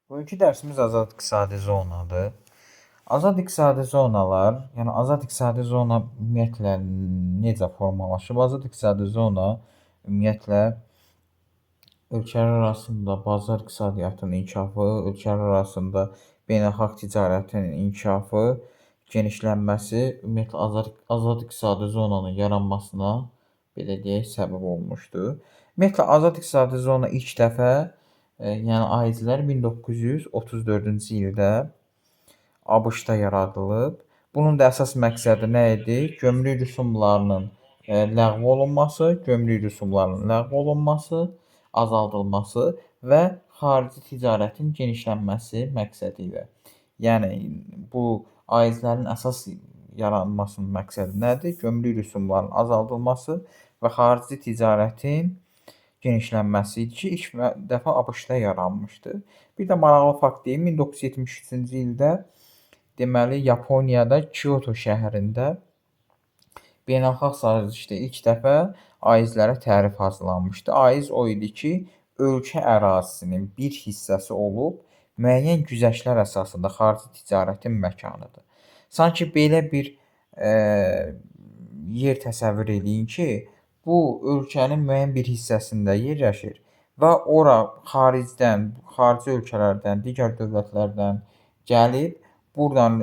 Bugünkü dərsimiz azad iqtisadi zonadır. Azad iqtisadi zonalar, yəni azad iqtisadi zona ümumiyyətlə necə formalaşıb? Azad iqtisadi zona ümumiyyətlə ölkələr arasında bazar iqtisadiyyatının inkişafı, ölkələr arasında beynəlxalq ticarətin inkişafı, genişlənməsi ümumiyyətlə azad iqtisadi zonanın yaranmasına belə deyək səbəb olmuşdur. Ümumiyyətlə azad iqtisadi zona ilk dəfə yəni aizlər 1934-cü ildə ABŞ-da yaradılıb. Bunun da əsas məqsədi nə idi? Gömrük rüsumlarının ləğv olunması, azaldılması və xarici ticarətin genişlənməsi məqsədi ilə. Yəni bu aizlərin əsas yaranmasının məqsədi nədir? Gömrük rüsumlarının azaldılması və xarici ticarətin genişlənməsi idi ki, ilk dəfə ABŞ-da yaranmışdı. Bir də maraqlı fakt deyim, 1973-cü ildə deməli Yaponiyada Kyoto şəhərində beynəlxalq sazişdə ilk dəfə aizlərə tərif hazırlanmışdı. Aiz o idi ki, ölkə ərazisinin bir hissəsi olub, müəyyən güzəştlər əsasında xarici ticarətin məkanıdır. Sanki belə bir yer təsəvvür eləyin ki, bu ölkənin müəyyən bir hissəsində yerləşir və ora xaricdən, xarici ölkələrdən, digər dövlətlərdən gəlib burdan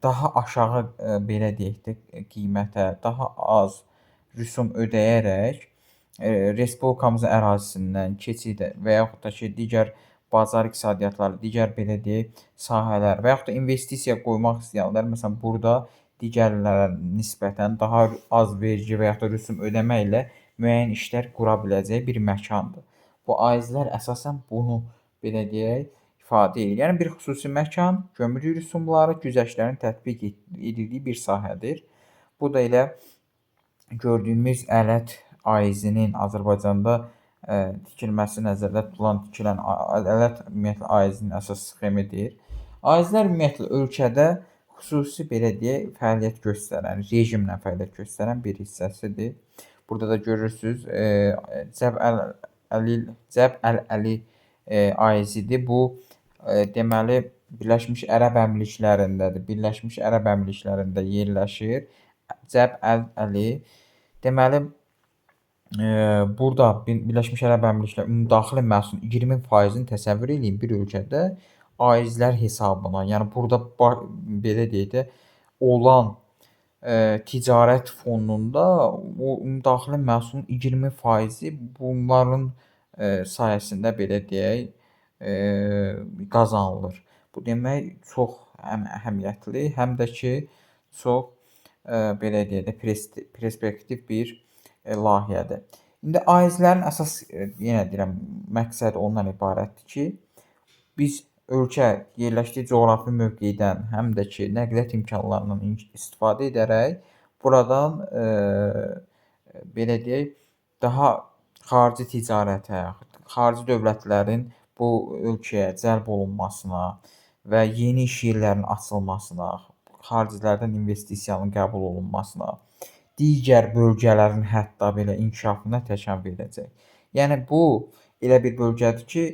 daha aşağı belə deyək də qiymətə, daha az rüsum ödəyərək respublikamızın ərazisindən keçid və yaxud da ki, digər bazar iqtisadiyyatları, digər belə deyək sahələr və yaxud da investisiya qoymaq istəyənlər məsələn burada digərlərə nisbətən daha az vergi və yaxud da rüsum ödəməklə müəyyən işlər qura biləcəyi bir məkandır. Bu aizlər əsasən bunu belə deyək ifadə edir. Yəni bir xüsusi məkan, gömrük rüsumları, güzəştlərin tətbiq edildiyi bir sahədir. Bu da elə gördüyümüz ələt aizinin Azərbaycanda tikilməsi nəzərdə tikilən ələt ümumiyyətlə aizinin əsas sxemidir. Aizlər ümumiyyətlə ölkədə xüsusi belə deyək fəaliyyət göstərən, rejimlə fəaliyyət göstərən bir hissəsidir. Burada da görürsüz, Cəb əl-Əli aizidir. Bu deməli Birləşmiş Ərəb Əmirliklərindədir. Birləşmiş Ərəb Əmirliklərində yerləşir. Cəb əl-Əli. Deməli burada Birləşmiş Ərəb Əmirlikləri ümumdaxili məhsulun 20%-ni təsəvvür eləyin bir ölkədə aizlər hesabına. Yəni burada belə deyək də olan ticarət fonunda o ümumdaxili məhsulun 20%-i bunların sayəsində belə deyək qazanılır. Bu demək çox həm əhəmiyyətli, həm də ki, çox belə deyək də perspektiv bir layihədir. İndi aizlərin əsas yenə deyirəm məqsədi ondan ibarətdir ki, biz ölkə yerləşdiyi coğrafi mövqedən, həm də ki, nəqliyyat imkanlarından istifadə edərək buradan belə deyək daha xarici ticarətə, xarici dövlətlərin bu ölkəyə cəlb olunmasına və yeni iş yerlərinin açılmasına, xaricilərdən investisiyanın qəbul olunmasına, digər bölgələrin hətta belə inkişafına təkan verəcək. Yəni bu elə bir bölgədir ki,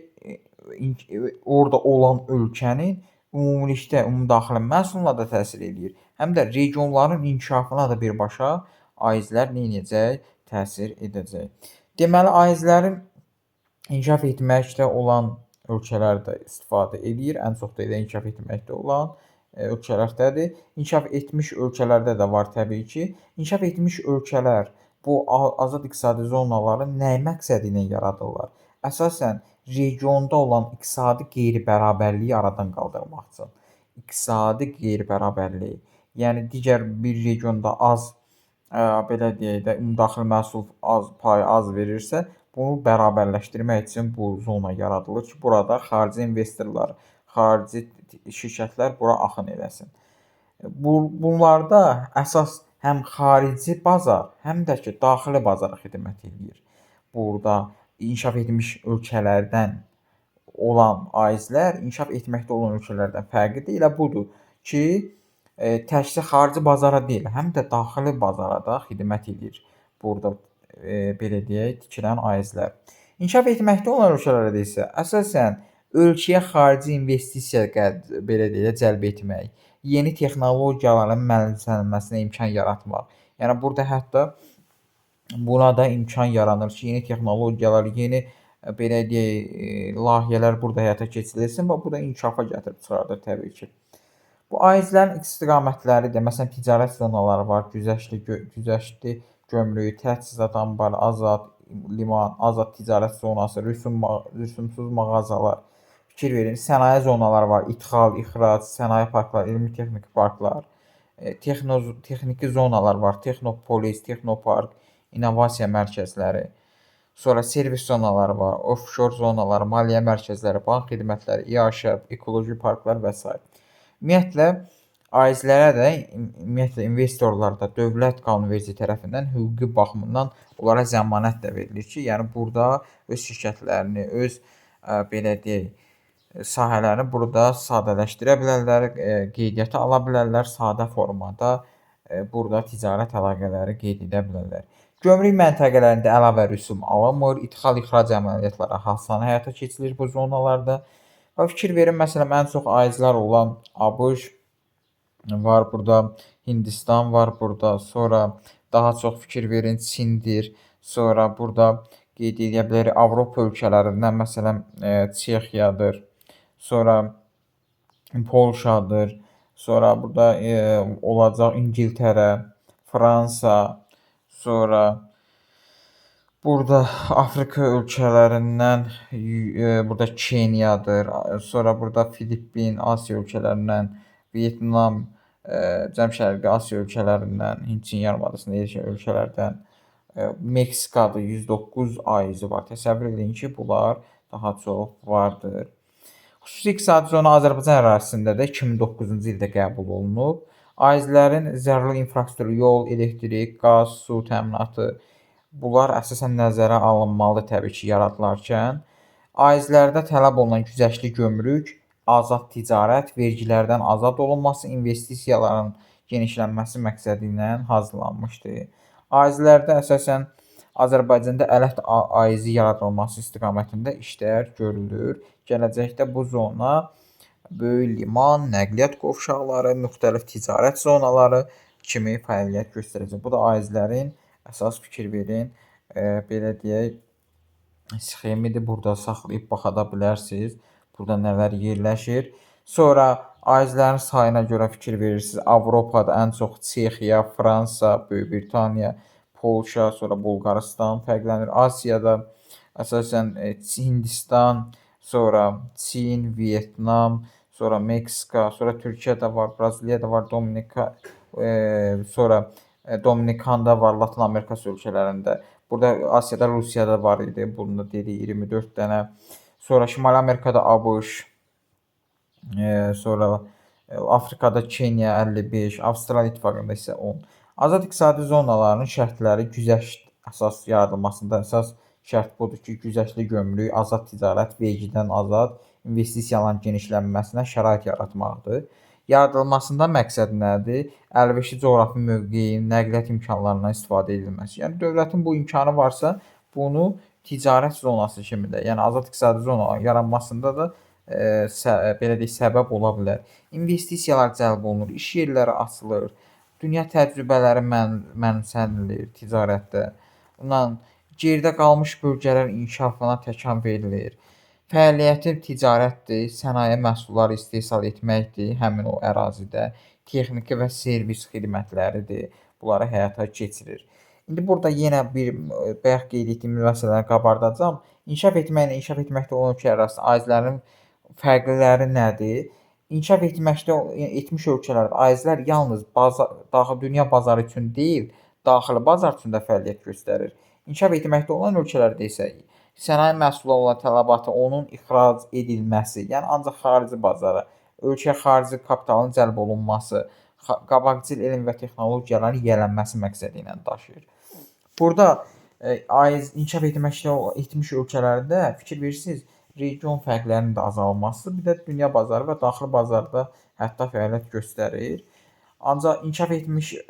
orada olan ölkənin ümumilikdə ümumdaxili məhsuluna da təsir eləyir. Həm də regionların inkişafına da birbaşa aizlər neynəyəcək? Təsir edəcək. Deməli, aizlərin inkişaf etməkdə olan ölkələr də istifadə edir. Ən çox da elə inkişaf etməkdə olan ölkələrdədir. İnkişaf etmiş ölkələrdə də var təbii ki. İnkişaf etmiş ölkələr bu azad iqtisadi zonaları nə məqsədi ilə yaradırlar? Əsasən regionda olan iqtisadi qeyri-bərabərliyi aradan qaldırmaq üçün. İqtisadi qeyri-bərabərliyi. Yəni digər bir regionda az belə deyək də ümumdaxili məhsul payı az verirsə, bunu bərabərləşdirmək üçün bu zona yaradılır ki, burada xarici investorlar, xarici şirkətlər bura axın eləsin. Bunlarda əsas həm xarici bazar, həm də ki, daxili bazara xidmət eləyir. Burada inkişaf etmiş ölkələrdən olan aizlər inkişaf etməkdə olan ölkələrdən fərqi elə budur ki, təkcə xarici bazara deyil, həm də daxili bazara da xidmət edir. Burada belə deyək, tikilən aizlər. İnkişaf etməkdə olan ölkələrdə isə əsasən ölkəyə xarici investisiya belə deyək də cəlb etmək, yeni texnologiyaların mənimsənilməsinə imkan yaratmaq. Yəni burada hətta buna da imkan yaranır ki, yeni texnologiyalar, yeni belə deyək, layihələr burada həyata keçirilsin və bu da inkişafa gətirib çıxardır təbii ki. Bu aizlərin istiqamətləri də məsələn ticarət zonaları var, güzəştli gömrük, təchizat anbarı, azad liman, azad ticarət zonası, rüsumsuz mağazalar. Fikir verin, sənaye zonaları var, idxal, ixrac, sənaye parkları, elmi-texniki parklar, texniki zonalar var, texnopolis, texnopark, innovasiya mərkəzləri. Sonra servis zonaları var, offshore zonaları, maliyyə mərkəzləri, bank xidmətləri, iaşə, ekoloji parklar və s. Ümumiyyətlə, aizlərə də, ümumiyyətlə investorlar da dövlət qanunverici tərəfindən hüquqi baxımından onlara zəmanət də verilir ki, yəni burada öz şirkətlərini, öz belə deyək, sahələrini burada sadələşdirə bilərlər, qeydiyyata ala bilərlər, sadə formada burada ticarət əlaqələri qeyd edə bilərlər. Gömrük məntəqələrində əlavə rüsum alınmır, idxal-ixrac əməliyyatları asanlıqla həyata keçirilir bu zonalarda. Və fikir verin, məsələn, ən çox aizlər olan ABŞ var burada, Hindistan var burada, sonra daha çox fikir verin Çindir, sonra burada qeyd edə bilərik Avropa ölkələrindən, məsələn, Çexiyadır, sonra Polşadır, sonra burada olacaq İngiltərə, Fransa, sonra burada Afrika ölkələrindən burada Kenyadır, sonra burada Filippin, Asiya ölkələrindən, Vyetnam, Cənub-Şərqi Asiya ölkələrindən, Hind-Çin yarımadasında yerləşən ölkələrdən, Meksikadır, 109 aizi var. Təsəvvür edin ki, bunlar daha çox vardır. Xüsusi iqtisadi zona Azərbaycan ərazisində də 2009-cu ildə qəbul olunub. Aizlərin zəruri infrastruktur, yol, elektrik, qaz, su təminatı bunlar əsasən nəzərə alınmalı təbii ki, yaradılarkən. Aizlərdə tələb olunan güzəştli gömrük, azad ticarət, vergilərdən azad olunması, investisiyaların genişlənməsi məqsədi ilə hazırlanmışdır. Aizlərdə əsasən Azərbaycanda ələt aizi yaradılması istiqamətində işlər görülür. Gələcəkdə bu zona böyük liman, nəqliyyat qovşaqları, müxtəlif ticarət zonaları kimi fəaliyyət göstərəcək. Bu da aizlərin əsas fikir verin, belə deyək, sxemidir. Burada saxlayıb baxa da bilərsiniz. Burada nələr yerləşir. Sonra aizlərin sayına görə fikir verirsiniz. Avropada ən çox Çexiya, Fransa, Böyük Britaniya, Polşa, sonra Bolqarıstan fərqlənir. Asiyada əsasən Hindistan, sonra Çin, Vyetnam, sonra Meksika, sonra Türkiyədə var, Braziliyada var, sonra Dominikanda var, Latin Amerikası ölkələrində. Burada Asiyada, Rusiyada var idi. Bunu da dedik 24 dənə. Sonra Şimali Amerikada ABŞ, sonra Afrikada Kenya 55, Avstraliya İttifaqında isə 10. Azad iqtisadi zonalarının şərtləri güzəşt əsas yaradılmasında əsas şərt budur ki, güzəştli gömrük, azad ticarət, vergidən azad, investisiyaların genişlənməsinə şərait yaratmaqdır. Yaradılmasında məqsəd nədir? Əlverişli coğrafi mövqeyin, nəqliyyat imkanlarından istifadə edilməsi. Yəni dövlətin bu imkanı varsa, bunu ticarət zonası kimi də, yəni azad iqtisadi zonaların yaranmasında da belə deyək, səbəb ola bilər. İnvestisiyalar cəlb olunur, iş yerləri açılır, dünya təcrübələri mənimsənilir ticarətdə. Bundan geridə qalmış bölgələrin inkişafına təkan verilir. Fəaliyyəti ticarətdir, sənaye məhsulları istehsal etməkdir həmin o ərazidə, texniki və servis xidmətləridir. Bunları həyata keçirir. İndi burada yenə bir bayaq qeyd etdiyimiz məsələni qabardacağam. İnkişaf etməklə inkişaf etməkdə olan ölkələr arasında aizlərin fərqliləri nədir? İnkişaf etmiş ölkələrdə aizlər yalnız dünya bazarı üçün deyil, daxili bazar üçün də fəaliyyət göstərir. İnkişaf etməkdə olan ölkələrdə isə sənaye məhsuluna olan tələbatı, onun ixrac edilməsi, yəni ancaq xarici bazara, ölkəyə xarici kapitalın cəlb olunması, qabaqcıl elm və texnologiyaların yiyələnməsi məqsədi ilə daşıyır. Burada inkişaf etmiş ölkələrdə fikir verirsiniz, region fərqlərinin də azalması, bir də dünya bazarı və daxili bazarda hətta fəaliyyət göstərir. Ancaq inkişaf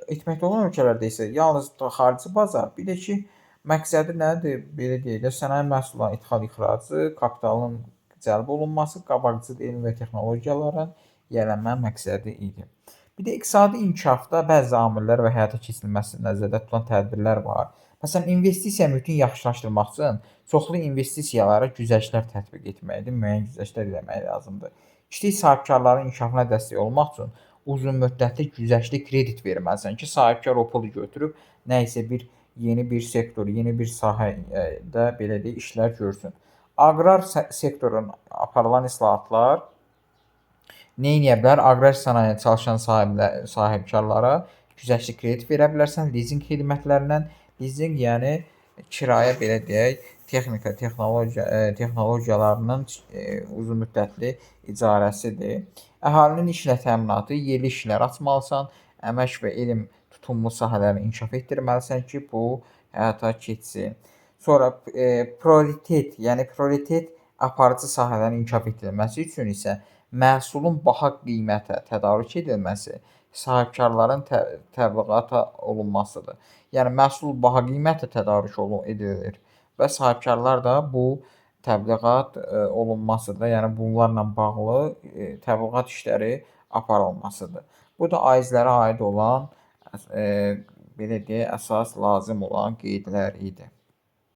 etməkdə olan ölkələrdə isə yalnız xarici bazar, bir də ki, məqsədi nədir? Belə deyək də, sənaye məhsullarının ixrac-ixracı, kapitalın cəlb olunması, qabaqcıl elm və texnologiyaların yiyələnmə məqsədi idi. Bir də iqtisadi inkişafda bəzi amillər və həyata keçirilməsi nəzərdə tutulan tədbirlər var. Məsələn, investisiya mühitini yaxşılaşdırmaq üçün çoxlu investisiyalara güzəştlər tətbiq etməkdir, müəyyən güzəştlər eləmək lazımdır. Kiçik sahibkarların inkişafına dəstək olmaq üçün uzunmüddətli güzəştli kredit verməlisən ki, sahibkar o pulu götürüb nə isə yeni bir sektor, yeni bir sahədə belə deyək, işlər görsün. Aqrar sektorun aparılan islahatlar Neyniyə bilər? Aqrar sənayedə çalışan sahibkarlara güzəştli kredit verə bilərsən lizinq xidmətlərindən. Lizinq, yəni kirayə belə deyək, texnologiyalarının uzunmüddətli icarəsidir. Əhalinin işlə təminatı, yerli işlər açmalısan, əmək və elm tutumlu sahələrini inkişaf etdirməlisən ki, bu həyata keçsin. Sonra prioritet aparıcı sahələrin inkişaf etdirilməsi üçün isə məhsulun baha qiymətə tədarük edilməsi sahibkarların təbliğata olunmasıdır. Yəni məhsul baha qiymətə tədarük edilir və sahibkarlar da bu təbliğat olunmasıdır. Yəni bunlarla bağlı təbliğat işləri aparılmasıdır. Bu da aizlərə aid olan belə deyək, əsas lazım olan qeydlər idi.